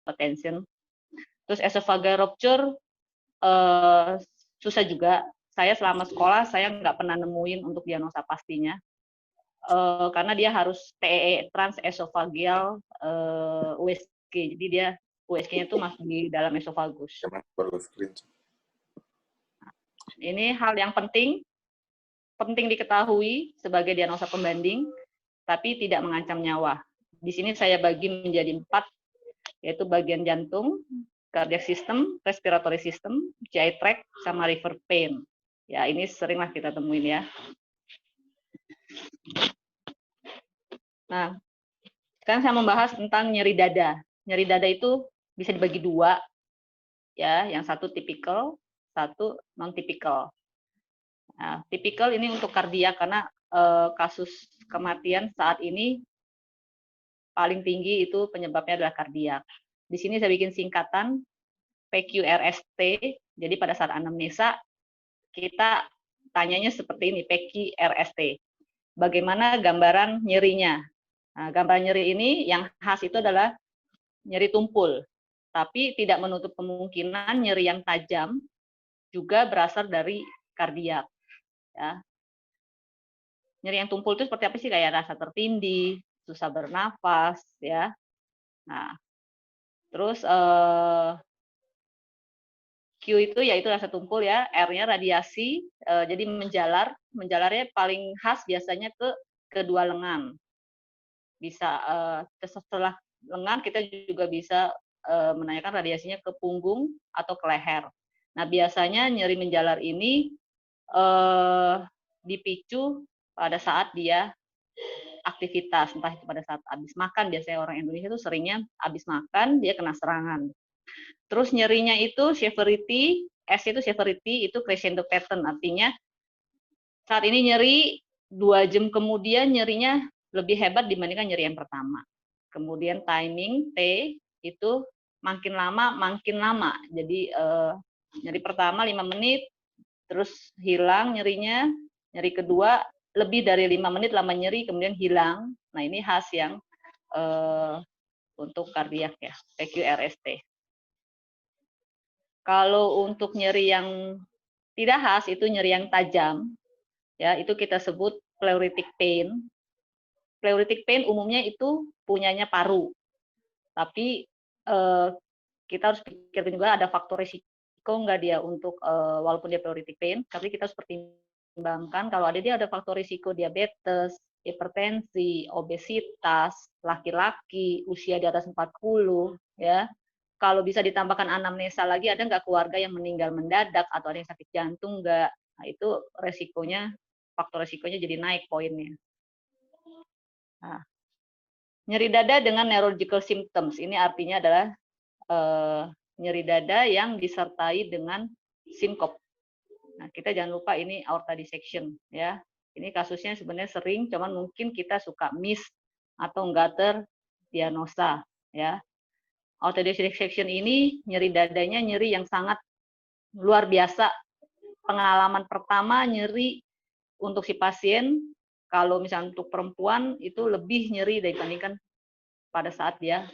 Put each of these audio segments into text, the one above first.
hypertension. Terus esophageal rupture susah juga. Saya selama sekolah saya nggak pernah nemuin untuk diagnosa pastinya, karena dia harus TEE, transesophageal USG. Jadi dia USG-nya itu masuk di dalam esofagus. Ini hal yang penting diketahui sebagai diagnosa pembanding, tapi tidak mengancam nyawa. Di sini saya bagi menjadi 4, yaitu bagian jantung, cardiac system, respiratory system, GI tract, sama liver pain. Ya, ini seringlah kita temuin ya. Nah, sekarang saya membahas tentang nyeri dada. Nyeri dada itu bisa dibagi 2, ya, yang satu tipikal, satu non-tipikal. Nah, tipikal ini untuk kardiak karena kasus kematian saat ini paling tinggi itu penyebabnya adalah kardiak. Di sini saya bikin singkatan PQRST. Jadi pada saat anamnesa kita tanyanya seperti ini, PQRST. Bagaimana gambaran nyerinya? Nah, gambaran nyeri ini yang khas itu adalah nyeri tumpul, tapi tidak menutup kemungkinan nyeri yang tajam juga berasal dari kardiak. Ya. Nyeri yang tumpul itu seperti apa sih? Kayak rasa tertindih, susah bernafas, ya. Nah, terus Q itu yaitu rasa tumpul ya, R-nya radiasi, jadi menjalarnya paling khas biasanya ke kedua lengan. Bisa setelah lengan kita juga bisa menanyakan radiasinya ke punggung atau ke leher. Nah, biasanya nyeri menjalar ini dipicu pada saat dia aktivitas, entah itu pada saat habis makan. Biasanya orang Indonesia itu seringnya habis makan dia kena serangan. Terus nyerinya itu severity, S itu severity, itu crescendo pattern, artinya saat ini nyeri 2 jam kemudian nyerinya lebih hebat dibandingkan nyeri yang pertama. Kemudian timing T itu makin lama. Jadi nyeri pertama 5 menit, terus hilang nyerinya. Nyeri kedua lebih dari 5 menit lama nyeri, kemudian hilang. Nah, ini khas yang untuk kardiak ya, PQRST. Kalau untuk nyeri yang tidak khas, itu nyeri yang tajam, ya itu kita sebut pleuritic pain. Pleuritic pain umumnya itu punyanya paru, tapi kita harus pikirkan juga ada faktor risiko nggak dia untuk walaupun dia pleuritic pain, tapi kita harus pertimbangkan kalau dia ada faktor risiko diabetes, hipertensi, obesitas, laki-laki, usia di atas 40, ya. Kalau bisa ditambahkan anamnesa lagi, ada nggak keluarga yang meninggal mendadak atau ada yang sakit jantung nggak? Nah, itu resikonya, faktor resikonya jadi naik poinnya. Nah, nyeri dada dengan neurological symptoms, ini artinya adalah nyeri dada yang disertai dengan sinkop. Nah, kita jangan lupa ini aorta dissection ya. Ini kasusnya sebenarnya sering, cuman mungkin kita suka miss atau enggak terdiagnosa ya. Aorta dissection ini nyeri dadanya nyeri yang sangat luar biasa. Pengalaman pertama nyeri untuk si pasien, kalau misalnya untuk perempuan itu lebih nyeri dibandingkan pada saat dia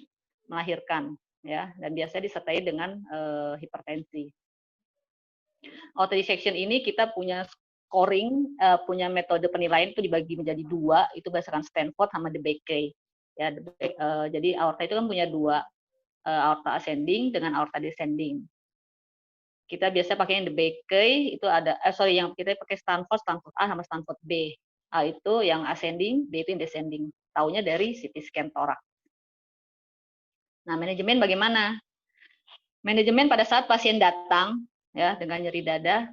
melahirkan ya, dan biasanya disertai dengan hipertensi. Aorta dissection ini kita punya scoring, punya metode penilaian itu dibagi menjadi 2, itu berdasarkan Stanford sama Debye. Ya, jadi aorta itu kan punya 2, aorta ascending dengan aorta descending. Kita biasa pakai yang Debye, itu ada yang kita pakai Stanford A sama Stanford B. A itu yang ascending, B itu yang descending. Taunya dari CT scan toraks. Nah, manajemen bagaimana? Manajemen pada saat pasien datang ya dengan nyeri dada,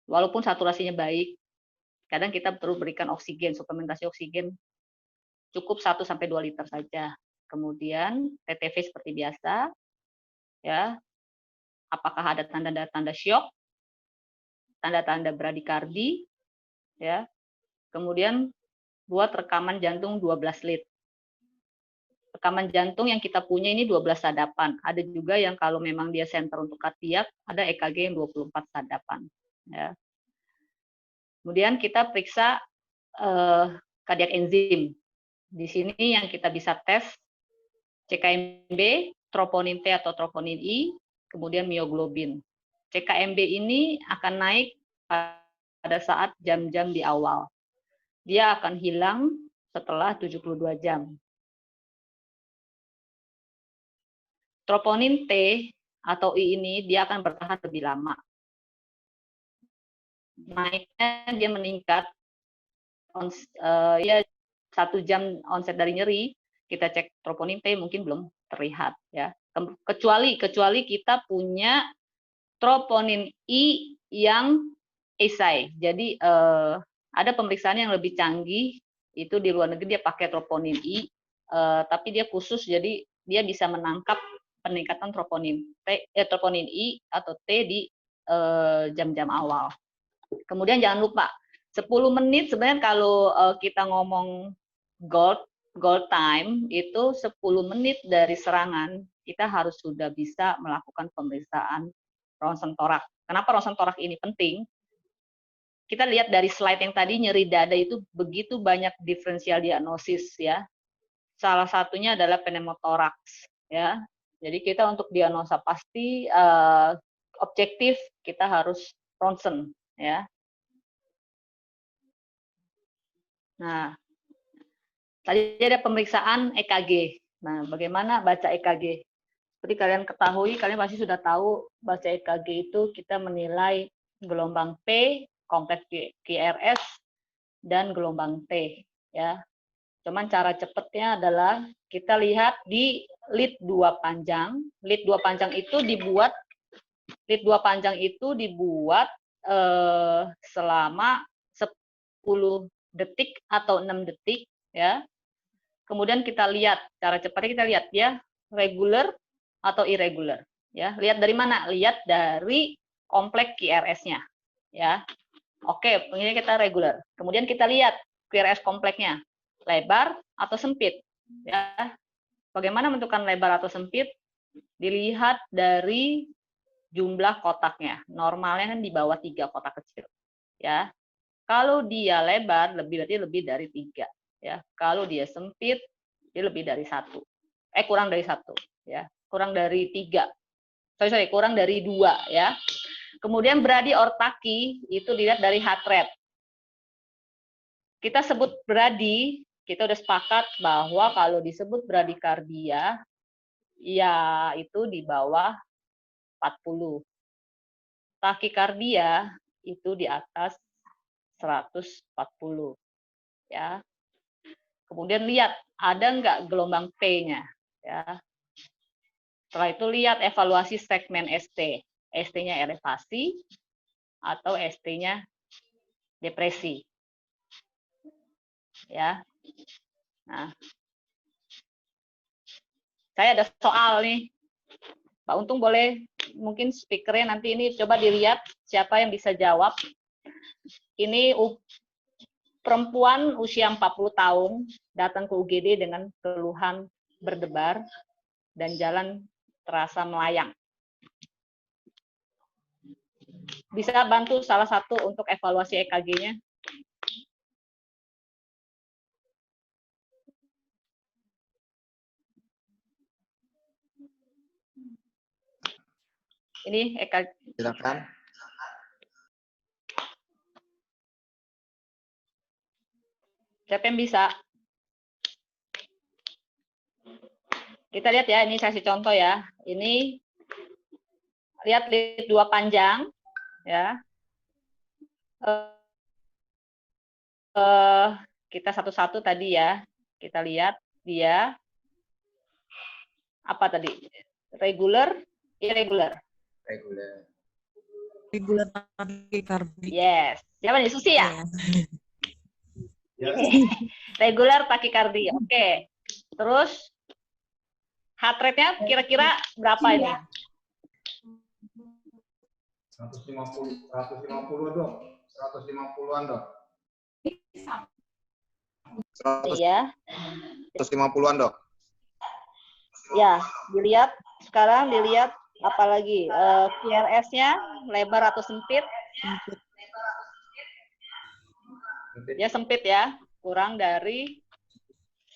walaupun saturasinya baik, kadang kita perlu berikan oksigen, suplementasi oksigen cukup 1-2 liter saja. Kemudian TTV seperti biasa, ya. Apakah ada tanda-tanda syok, tanda-tanda bradikardi, ya. Kemudian buat rekaman jantung 12 lead. Rekaman jantung yang kita punya ini 12 sadapan. Ada juga yang kalau memang dia center untuk kardiak, ada EKG yang 24 sadapan. Ya. Kemudian kita periksa kardiak enzim. Di sini yang kita bisa tes CKMB, troponin T atau troponin I, kemudian mioglobin. CKMB ini akan naik pada saat jam-jam di awal. Dia akan hilang setelah 72 jam. Troponin T atau I ini dia akan bertahan lebih lama. Naiknya dia meningkat ya 1 jam onset dari nyeri, kita cek troponin T mungkin belum terlihat ya. Kecuali kita punya troponin I yang esai. Jadi ada pemeriksaan yang lebih canggih itu di luar negeri dia pakai troponin I, tapi dia khusus jadi dia bisa menangkap peningkatan troponin I atau T di jam-jam awal. Kemudian jangan lupa 10 menit sebenarnya kalau kita ngomong gold time itu 10 menit dari serangan kita harus sudah bisa melakukan pemeriksaan ronsen torak. Kenapa ronsen torak ini penting? Kita lihat dari slide yang tadi nyeri dada itu begitu banyak diferensial diagnosis ya. Salah satunya adalah pneumotoraks ya. Jadi kita untuk diagnosa pasti objektif kita harus ronsen ya. Nah, tadi ada pemeriksaan EKG. Nah, bagaimana baca EKG? Seperti kalian ketahui, kalian pasti sudah tahu baca EKG itu kita menilai gelombang P, kompleks QRS, dan gelombang T. Ya. Cuman cara cepatnya adalah kita lihat di lead 2 panjang. Lead 2 panjang itu dibuat selama 10 detik atau 6 detik ya. Kemudian kita lihat cara cepatnya kita lihat ya regular atau irregular ya. Lihat dari mana? Lihat dari kompleks QRS-nya ya. Oke, ini kita regular. Kemudian kita lihat QRS kompleksnya lebar atau sempit ya. Bagaimana menentukan lebar atau sempit? Dilihat dari jumlah kotaknya. Normalnya kan di bawah 3 kotak kecil ya. Kalau dia lebar berarti lebih dari 3 ya. Kalau dia sempit dia lebih dari 1. Kurang dari 1 ya. Kurang dari 3. Kurang dari 2 ya. Kemudian brady or tachy itu dilihat dari heart rate. Kita sebut brady, kita udah sepakat bahwa kalau disebut bradikardia ya itu di bawah 40. Takikardia itu di atas 140 ya. Kemudian lihat ada nggak gelombang P-nya ya. Setelah itu lihat evaluasi segmen ST. ST-nya elevasi atau ST-nya depresi. Ya. Nah. Saya ada soal nih. Pak Untung boleh mungkin speakernya nanti ini coba dilihat siapa yang bisa jawab. Ini perempuan usia 40 tahun datang ke UGD dengan keluhan berdebar dan jalan terasa melayang. Bisa bantu salah satu untuk evaluasi EKG-nya? Ini EKG. Silakan. Siapa yang bisa? Kita lihat ya, ini saya kasih contoh ya. Ini lihat lead 2 panjang ya. Kita satu-satu tadi ya. Kita lihat dia apa tadi? Regular, irregular. Regular tachycardia. Yes. Siapa nih? Susi ya? Regular tachycardia. Oke. Terus heart rate-nya kira-kira berapa ini? 150 dok. 150-an dok. Iya. 150-an dok. Ya, dilihat sekarang dilihat apalagi QRS-nya lebar atau sempit? Ya sempit ya, kurang dari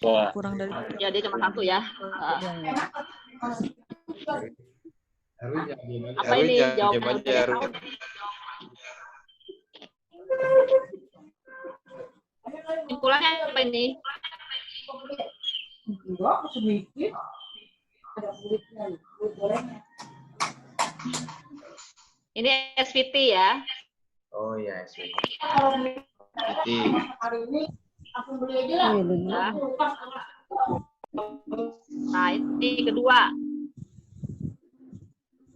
Wah. Kurang dari Ya dia cuma satu ya. Apa Erwin ini jangan jawabannya diam aja, udah Erwin. tahu? Simpulannya apa ini? Ini SVT ya. Oh iya, SVT. Ya. Nah, ini kedua.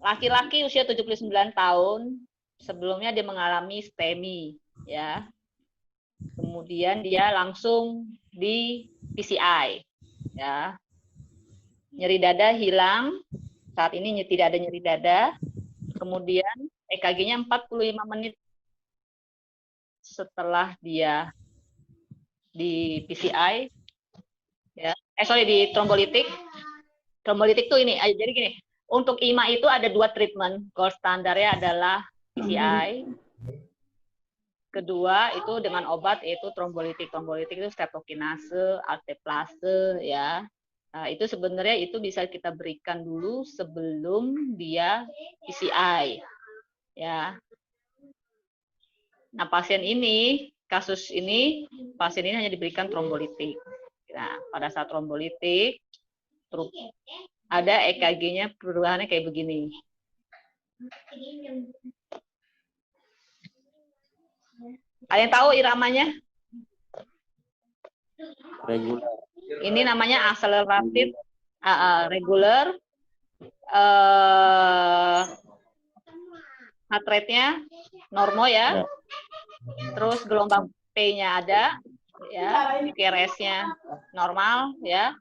Laki-laki usia 79 tahun, sebelumnya dia mengalami STEMI, ya. Kemudian dia langsung di PCI, ya. Nyeri dada hilang, saat ini tidak ada nyeri dada. Kemudian EKG-nya 45 menit setelah dia di PCI, ya. Di trombolitik. Trombolitik tuh ini, jadi gini. Untuk IMA itu ada 2 treatment. Gold standarnya adalah PCI. Kedua itu dengan obat yaitu trombolitik. Trombolitik itu streptokinase, alteplase, ya. Nah, itu sebenarnya itu bisa kita berikan dulu sebelum dia PCI, ya. Nah, kasus ini pasien ini hanya diberikan trombolitik. Nah, pada saat trombolitik ada EKG-nya perubahannya kayak begini. Ada yang tahu iramanya? Reguler. Ini namanya accelerated regular. Heart rate-nya normal ya. Terus gelombang P-nya ada, ya. QRS-nya normal, ya.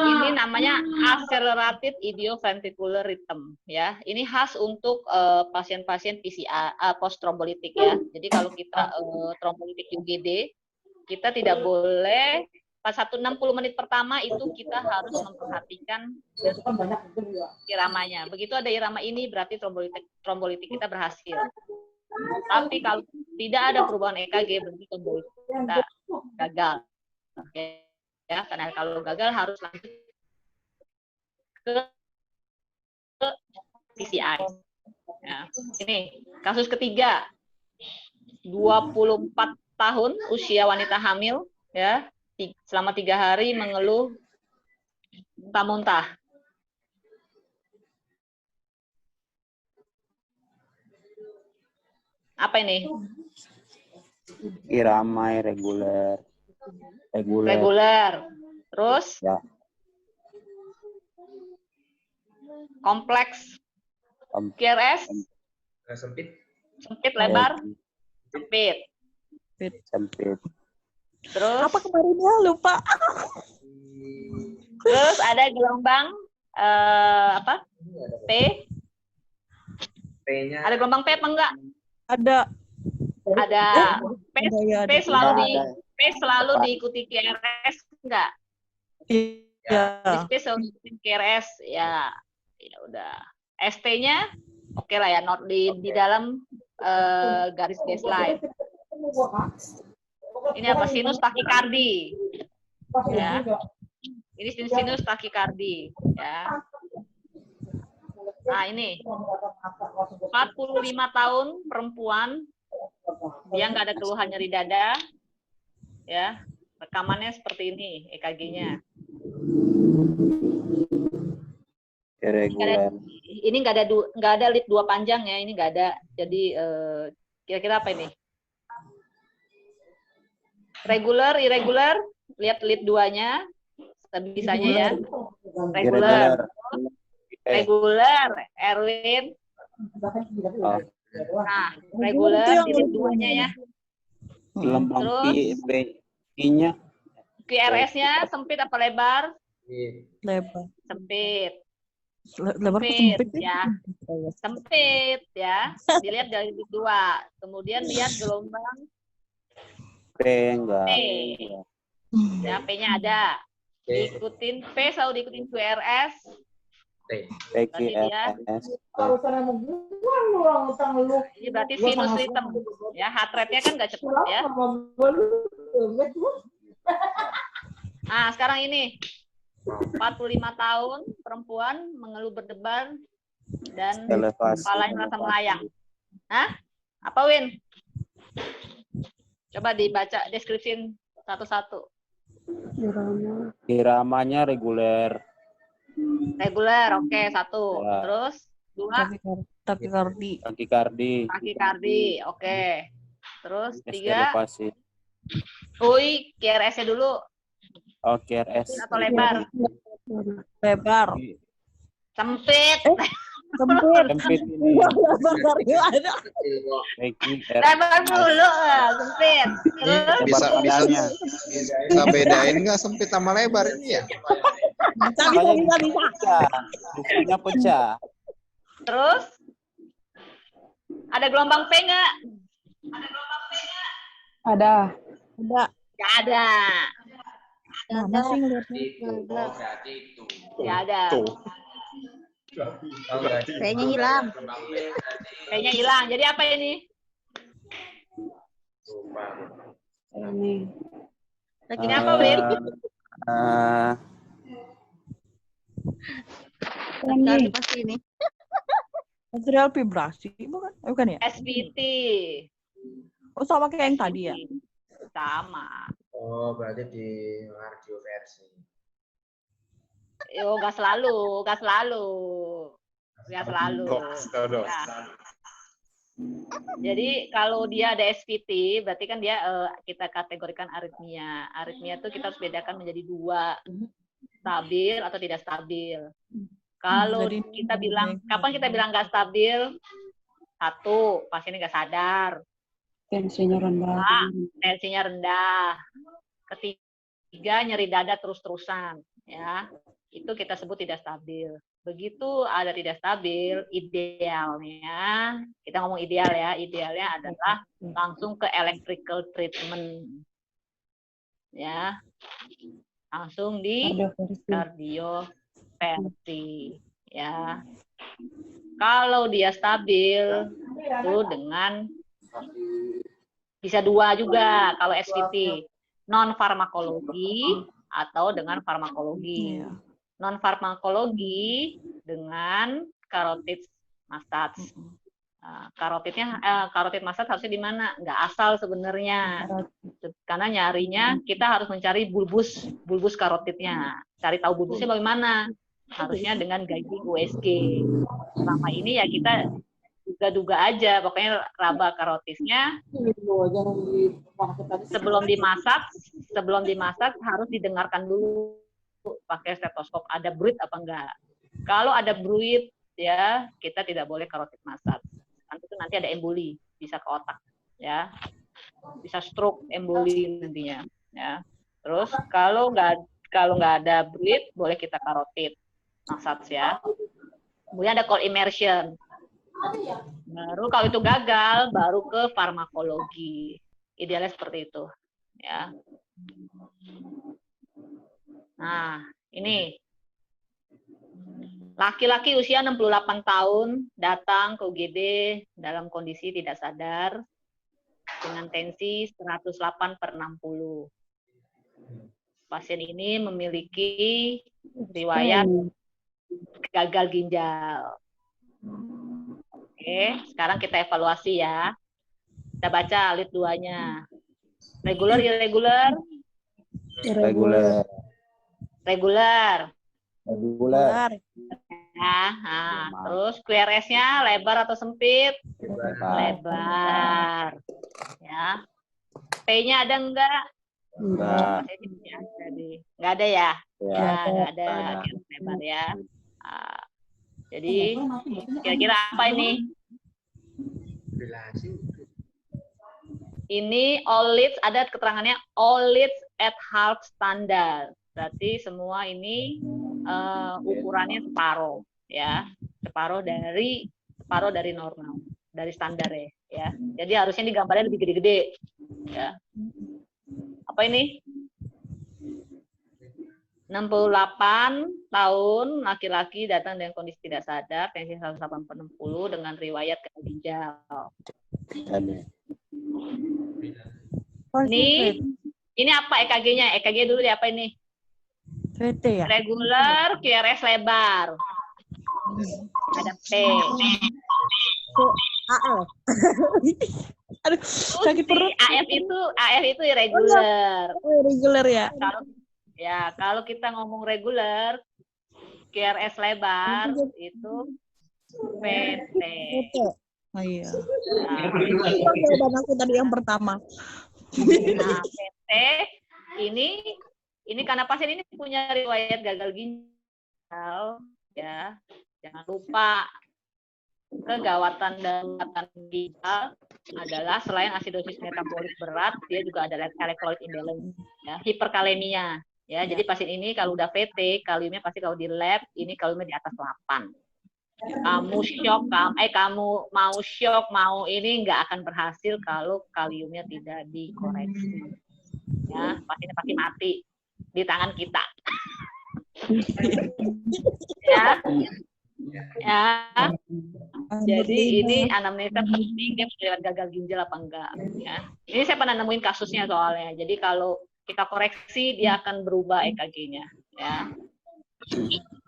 Ini namanya accelerated idioventricular rhythm, ya. Ini khas untuk pasien-pasien PCI post trombolitik ya. Jadi kalau kita trombolitik UGD, kita tidak boleh pas 60 menit pertama itu kita harus memperhatikan iramanya. Begitu ada irama ini berarti trombolitik kita berhasil. Tapi kalau tidak ada perubahan EKG berarti trombolitik kita gagal. Oke. Ya, karena kalau gagal harus lanjut ke PCI. Ya. Ini kasus ketiga, 24 tahun usia wanita hamil, ya, selama 3 hari mengeluh muntah-muntah. Apa ini? Irama irregular. Reguler. Terus? Ya. Kompleks. QRS? Sempit. Sempit, lebar? Sempit. Sempit. Terus? apa kemarin ya lupa. Terus ada gelombang apa? P? P-nya. Ada gelombang P apa enggak? Ada. Ada. P, ya, P ada. selalu Ada. P selalu diikuti QRS enggak? Iya. P selalu diikuti QRS, ya. Ya udah. ST-nya oke lah ya, not di dalam garis baseline. Ini apa? Sinus takikardi. Ya. Ini sinus takikardi, ya. Nah, ini 45 tahun perempuan, dia nggak ada keluhan nyeri dada, ya. Rekamannya seperti ini, EKG-nya. Irregular. Ini nggak ada lead 2 panjang ya, ini nggak ada. Jadi kira-kira apa ini? Regular, irregular, lihat lead 2-nya, bisanya ya. Regular. Regular, Erwin. Oh. Nah, regular di lead 2-nya ya. Gelombang Terus? P-nya QRS-nya sempit apa lebar? Lebar. Sempit. Lebar tuh Sempit, sempit ya. Sempit, ya. Dilihat dari lead 2. Kemudian lihat gelombang P enggak. P. Ya, P-nya ada. Diikutin P selalu diikutin QRS. PQRS. Ini berarti sinus rhythm. Ya, heart rate-nya kan nggak cepat ya. Nah, sekarang ini 45 tahun perempuan mengeluh berdebar dan Elevasi. kepalanya rasa melayang. Hah? Apa Win? Coba dibaca deskripsi satu-satu. Iramanya reguler. Reguler, oke, satu. Ya. Terus dua, Takikardi. Takikardi. takikardi, oke. Terus tiga, Elevasi. UI, QRS-nya dulu, Oh, QRS. atau lebar? Lebar. Sempit. Sempit. Sempit ini. Lebar dari mana? Kecil kok. Peggy Lebar dulu, sempit. Terus Bisa Lebarnya. bisa bedain nggak sempit sama lebar ini ya? Bisa. Pecah. Bukunya pecah. Terus ada gelombang P nggak? Ada. Nggak ada. Mana sih ngeliatnya? Itu. Oh, berarti itu. Nggak ada. Tuh. Oh, berarti Kayaknya hilang. Kayaknya hilang. Jadi apa ini? Lupa. Ini apa, Win? Pasti ini. Material vibrasi bukan? Bukan ya? SVT. Oh sama kayak yang tadi ya? Sama. Oh, berarti di radio versi. Yo, nggak selalu. Nah, jadi kalau dia ada SVT, berarti kan dia kita kategorikan aritmia. Aritmia itu kita harus bedakan menjadi dua, stabil atau tidak stabil. Kalau Jadi kita bilang, kapan kita bilang nggak stabil? Satu, pasiennya nggak sadar. tensinya rendah. Tensinya rendah. Ketiga, nyeri dada terus-terusan. Ya, itu kita sebut tidak stabil. Begitu ada tidak stabil, idealnya, kita ngomong ideal ya, idealnya adalah langsung ke electrical treatment. Ya, langsung di kardioversi. Ya, kalau dia stabil itu dengan bisa dua juga kalau SVT, non farmakologi atau dengan farmakologi. Non farmakologi dengan carotid massage. Carotid massage harusnya di mana? Nggak asal sebenarnya, karena nyarinya kita harus mencari bulbus karotidnya. Cari tahu bulbusnya bagaimana? Harusnya dengan guiding USG. Selama ini ya kita duga-duga aja, pokoknya raba karotidnya sebelum dimasak harus didengarkan dulu pakai stetoskop ada bruit apa enggak. Kalau ada bruit ya kita tidak boleh karotid massage. Nanti ada emboli, bisa ke otak ya. Bisa stroke emboli nantinya ya. Terus kalau nggak ada bruit boleh kita karotid massage ya. Kemudian ada cold immersion. Baru kalau itu gagal baru ke farmakologi. Idealnya seperti itu ya. Nah, ini laki-laki usia 68 tahun datang ke UGD dalam kondisi tidak sadar dengan tensi 108/60. Pasien ini memiliki riwayat gagal ginjal. Oke, sekarang kita evaluasi ya. Kita baca lead 2-nya. Regular, irregular? Regular. Ya, nah, terus QRS-nya lebar atau sempit? Lebar. Ya. P-nya ada enggak? Enggak. Enggak ada ya? Ya. Enggak ada. Lebar ya. Nah, jadi kira-kira apa ini? Ini all leads, ada keterangannya all leads at half standard. Berarti semua ini ukurannya separuh, ya, separuh dari normal, dari standar ya. Jadi harusnya ini gambarnya lebih gede-gede, ya. Apa ini? 68 tahun, laki-laki datang dengan kondisi tidak sadar, tensi 180/60 dengan riwayat gagal ginjal. Ini apa EKG-nya? EKG dulu ya, apa ini? VT ya? Regular, QRS lebar. Ada P. AL. Aduh, sakit perut. AF itu irregular. Oh, regular ya. Kalau kita ngomong regular, QRS lebar itu PT. Oh iya. Nah, jawaban aku tadi yang pertama. Nah, PT ini karena pasien ini punya riwayat gagal ginjal, ya. Jangan lupa kegawatan darurat ginjal adalah selain asidosis metabolik berat, dia juga ada electrolyte imbalance, ya, hiperkalemia. Ya, jadi pasien ini kalau udah VT, kaliumnya pasti kalau di lab ini kaliumnya di atas 8. Kamu mau shock, mau ini nggak akan berhasil kalau kaliumnya tidak dikoreksi. Ya, pasiennya pasti mati di tangan kita. Ya. Jadi ini anamnesa penting, dia punya gagal ginjal apa enggak. Ya. Ini saya pernah nemuin kasusnya soalnya. Jadi kalau kita koreksi, dia akan berubah EKG-nya. Ya.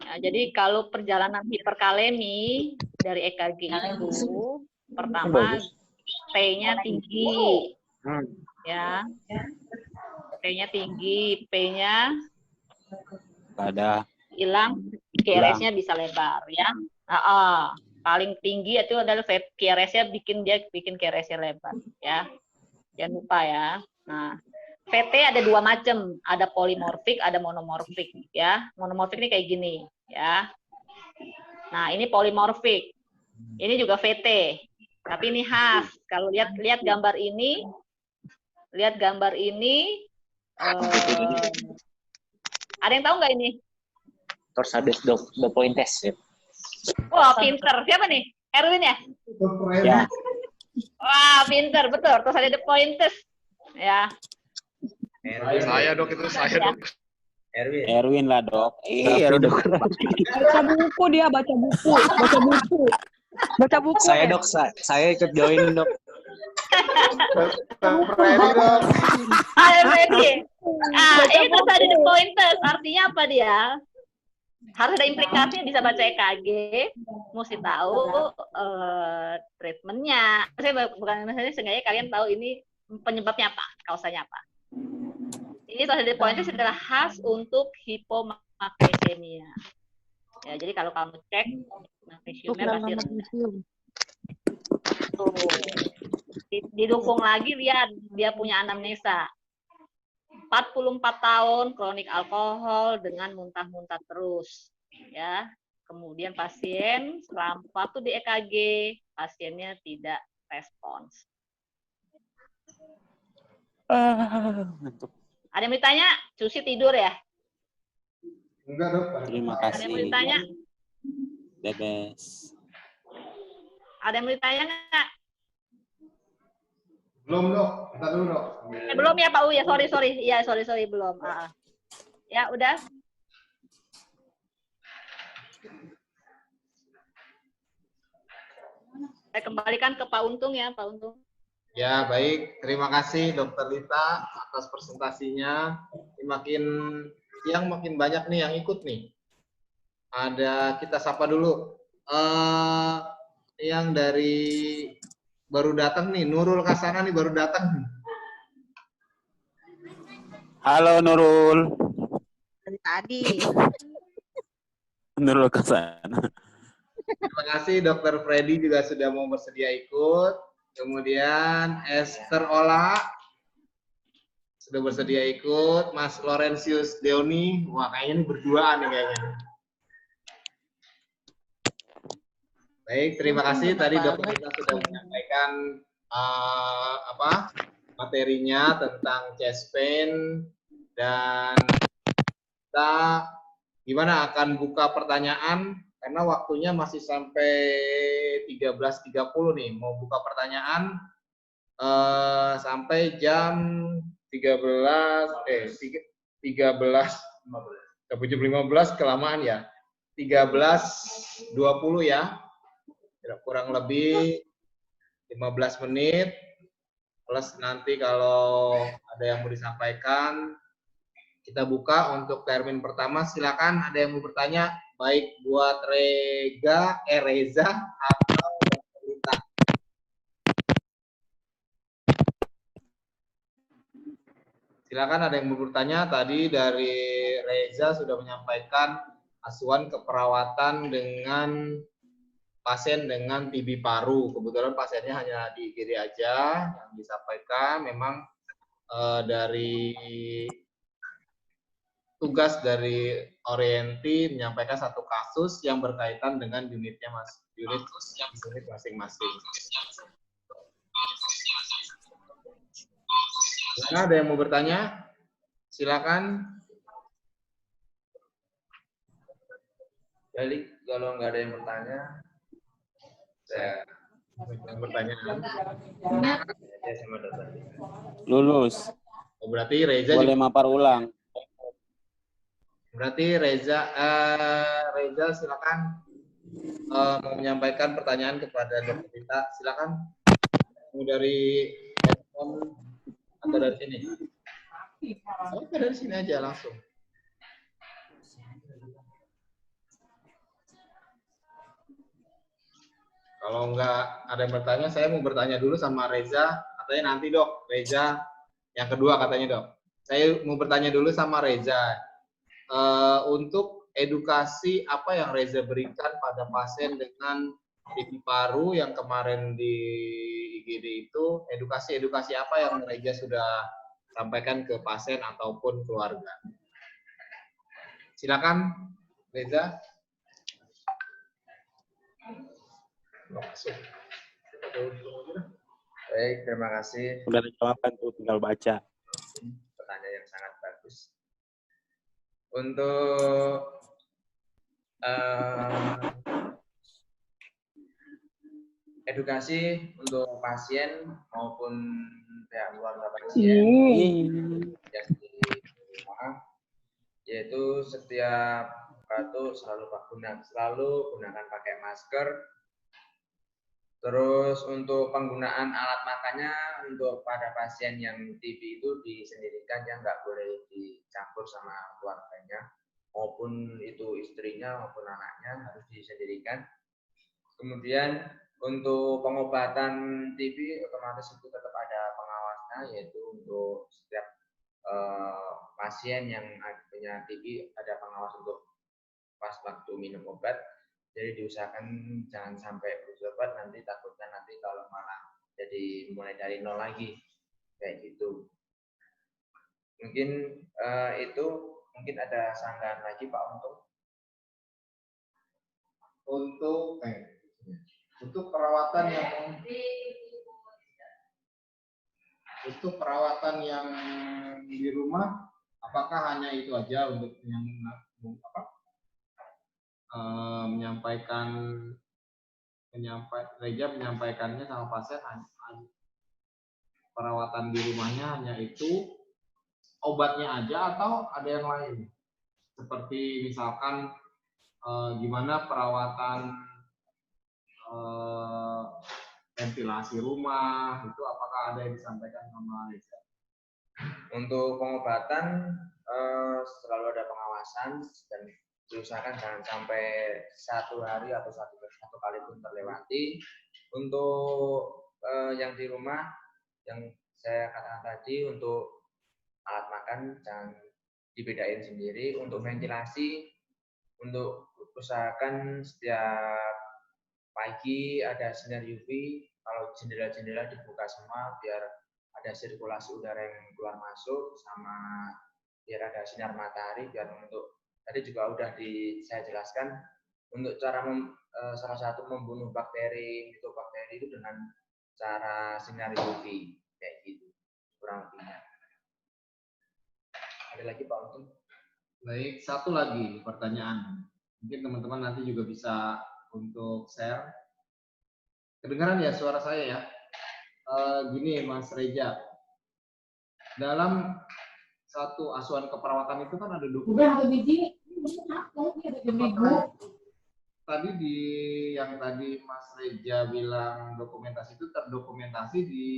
Nah, jadi kalau perjalanan hiperkalemi dari EKG itu pertama T-nya tinggi, ya, T-nya tinggi, P-nya ada hilang, QRS-nya bisa lebar, ya. Paling tinggi itu adalah QRS-nya bikin QRS-nya lebar, ya. Jangan lupa ya. Nah, VT ada 2 macam, ada polimorfik, ada monomorfik, ya. Monomorfik ini kayak gini, ya. Nah, ini polimorfik. Ini juga VT, tapi ini khas. Kalau lihat gambar ini, ada yang tahu nggak ini? Torsades do Pointes. Wah, pinter. Siapa nih? Erwin ya? ya. Wah, pinter, betul. Terus ada the pointers, ya. Saya dok, itu saya dok. Erwin lah dok. Dok. Baca buku dia, baca buku. Saya dok, saya ikut join dok. Ready dok. Ready. Ini terus ada the pointers. Artinya apa dia? Harus ada implikasinya, bisa baca EKG, mesti tahu treatmentnya. Maksudnya seenggaknya kalian tahu ini penyebabnya apa, kausanya apa. Ini tadi poinnya adalah khas untuk hipomagnesemia. Ya, jadi kalau kamu cek magnesiumnya pasti rendah. Tuh. Didukung lagi, lihat dia punya anamnesa. 44 tahun kronik alkohol dengan muntah-muntah terus, ya. Kemudian pasien waktu di EKG pasiennya tidak respons. Ada yang ditanya? Susi tidur ya? Enggak dok. Terima Ada yang kasih. ditanya? Bebes. Ada yang ditanya nggak? Belum dok. Bentar dulu dok. Belum ya Pak U ya, sorry. Iya, sorry belum. Ya udah. Saya kembalikan ke Pak Untung ya, Pak Untung. Ya, baik. Terima kasih Dokter Lita atas presentasinya. Makin siang makin banyak nih yang ikut nih. Kita sapa dulu. Yang dari baru datang nih, Nurul Kasana nih baru datang. Halo Nurul. Dari tadi. Nurul Kasana. Terima kasih Dokter Freddy juga sudah mau bersedia ikut. Kemudian Esther Ola sudah bersedia ikut. Mas Laurentius Deoni, wah kayaknya ini berduaan nih kayaknya. Baik, terima kasih tadi Dokter Lita sudah menyampaikan materinya tentang chest pain, dan kita gimana akan buka pertanyaan karena waktunya masih sampai 13.30 nih. Mau buka pertanyaan sampai jam 13.15 kelamaan ya. 13.20 ya. Kurang lebih 15 menit plus nanti kalau ada yang mau disampaikan Kita buka untuk termin pertama. Silakan ada yang mau bertanya, baik buat Reza atau Rita. Silakan ada yang mau bertanya. Tadi dari Reza sudah menyampaikan asuhan keperawatan dengan pasien dengan TB paru. Kebetulan pasiennya hanya di IGD aja yang disampaikan. Memang dari tugas dari Orienti menyampaikan satu kasus yang berkaitan dengan unitnya unit masing-masing. Silakan ada yang mau bertanya? Silakan. Balik kalau nggak ada yang bertanya, saya Yang bertanya. aja sama dokter. Lulus. Oh, berarti Reza Boleh mapar ulang. Berarti Reza silakan mau menyampaikan pertanyaan kepada Dokter Rita. Silakan. Mau dari handphone atau dari sini? Oke, dari sini aja langsung. Kalau nggak ada yang bertanya, saya mau bertanya dulu sama Reza. Katanya nanti dok, Reza yang kedua katanya dok. Saya mau bertanya dulu sama Reza. Untuk edukasi apa yang Reza berikan pada pasien dengan TB paru yang kemarin di IGD itu, edukasi apa yang Reza sudah sampaikan ke pasien ataupun keluarga? Silakan, Reza. Masuk. Baik, terima kasih. Udah jawaban tuh, tinggal baca. Pertanyaan yang sangat bagus. Untuk edukasi untuk pasien maupun pihak keluarga pasien yang di rumah, yaitu setiap batuk selalu gunakan pakai masker. Terus untuk penggunaan alat makannya untuk pada pasien yang TB itu disendirikan, ya nggak boleh dicampur sama keluarganya, maupun itu istrinya maupun anaknya harus disendirikan. Kemudian untuk pengobatan TB otomatis itu tetap ada pengawasnya, yaitu untuk setiap pasien yang punya TB ada pengawas untuk pas waktu minum obat. Jadi diusahakan jangan sampai berobat, nanti takutnya nanti kalau malah jadi mulai dari nol lagi kayak gitu. Mungkin itu mungkin ada sanggahan lagi Pak Untuk perawatan yang di rumah, apakah hanya itu aja untuk yang Reza menyampaikannya sama pasien perawatan di rumahnya hanya itu, obatnya aja atau ada yang lain? Seperti misalkan gimana perawatan ventilasi rumah, itu apakah ada yang disampaikan sama Reza? Untuk pengobatan selalu ada pengawasan dan diusahakan jangan sampai 1 hari atau satu kali pun terlewati. Untuk yang di rumah yang saya katakan tadi, untuk alat makan jangan dibedain sendiri. Untuk ventilasi, untuk usahakan setiap pagi ada sinar UV, kalau jendela-jendela dibuka semua biar ada sirkulasi udara yang keluar masuk, sama biar ada sinar matahari. Biar untuk tadi juga udah saya jelaskan untuk cara salah satu membunuh bakteri itu dengan cara sinar UV kayak gitu kurang lebihnya. Ada lagi Pak Untung? Baik, satu lagi pertanyaan. Mungkin teman-teman nanti juga bisa untuk share. Kedengaran ya suara saya ya? Gini Mas Reza, dalam satu asuhan keperawatan itu kan ada tadi yang tadi Mas Reza bilang dokumentasi itu terdokumentasi di